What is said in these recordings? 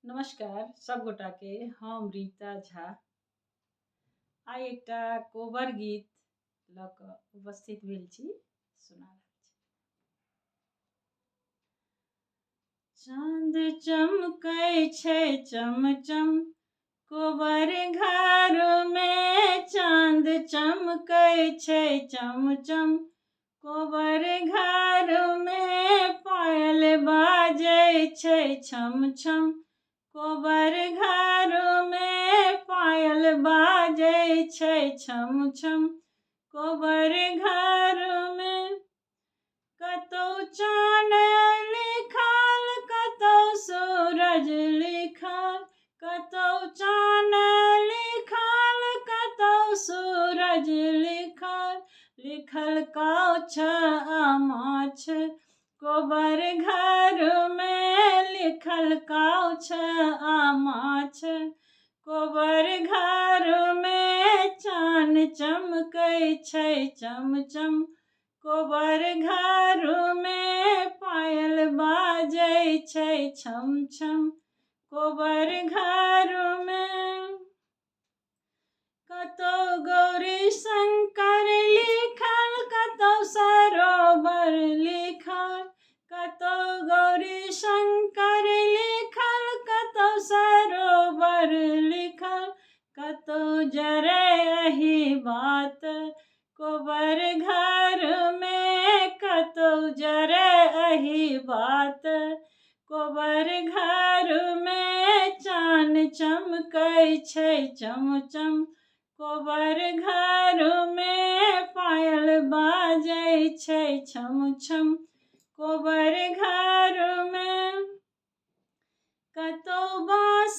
नमस्कार सब गोटा के। हम रीता झा आइ एकटा कोबर गीत लऽ कऽ उपस्थित भेल छी। सुना रहल छी। चाँद चमकै छै चमचम कोबर घर में, चाँद चमकै छै चमचम कोबर घर में, पायल बाजै छै छम छम कोबर घर में, पायल बाजै छै छम छम कोबर घर में। कतौ चान लिखल कतौ सूरज लिखल, कतौ चान लिखल कतौ सूरज लिखल, लिखल काछ आ माछ कोबर घर में, लिखल काछ आ माछ कोबर घर में। चान चमकै छै चमचम कोबर घर में, पायल बाजै छै छम छम कोबर घर में। कतौ गौरी शंकर लिखल कतौ सरोवर लिखल, कतौ गौरी शंकर लिखल कतौ सरोवर लिखल, कतौ जरै एही बात कोबर घर में, कतौ जरै एही बात कोबर घर में। चान चमकै छै चमचम कोबर घर में, पायल बाजै छै छम छम कोबर घर में। कतौ बाँस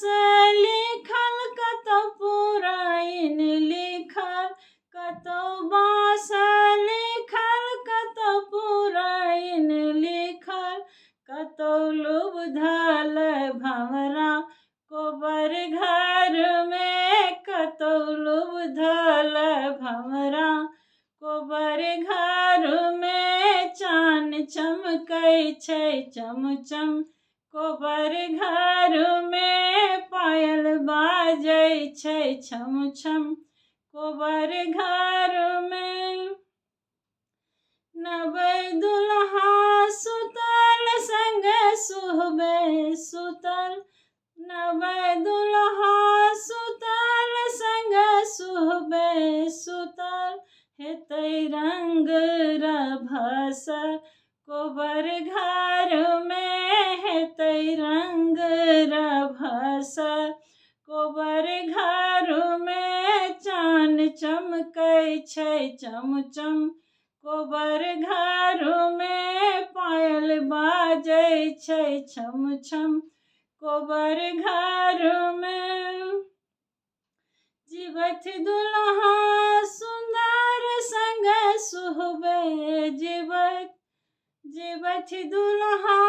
लिखल कतौ पुरैन लिखल, कतौ बाँस लिखल कतौ पुरैन लिखल, कतौ लुबधल भंवरा कोबर घर में, कतौ लुबधल भंवरा कोबर घर में। चान चमकै छै चमचम कोबर घर में, पायल बाजै छै छम छम कोबर घर में। नव दुल्हा सुतल संग सुहबे सुतल, नव दुल्हा सुतल संग सुहबे सुतल, हेतै रंग रभस कोबर घर में, हेतै रंग रभस कोबर घर में। चान चमकै छै चमचम कोबर घर में, पायल बाजै छै छम छम कोबर घर में। जीवथ दुल्हा सुंदर संग सुहबे जीवथ दुल्हा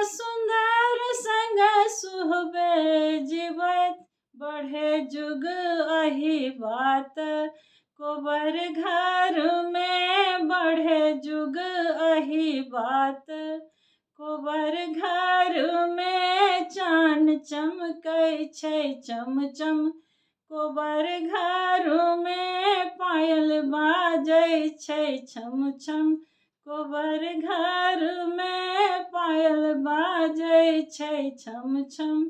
सुंदर संग सुहबे जीवथ, बढ़े जुग एही बात कोबर घर में, बढ़े जुग एही बात कोबर घर में। चान चमकै छै चमचम कोबर घर में, पायल बाजै छै छम छम कोबर घर में, पायल बाजै छै छम छम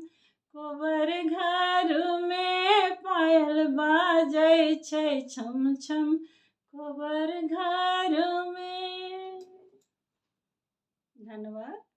कोबर घर में, पायल बाजै छै छम छम कोबर घर में। धन्यवाद।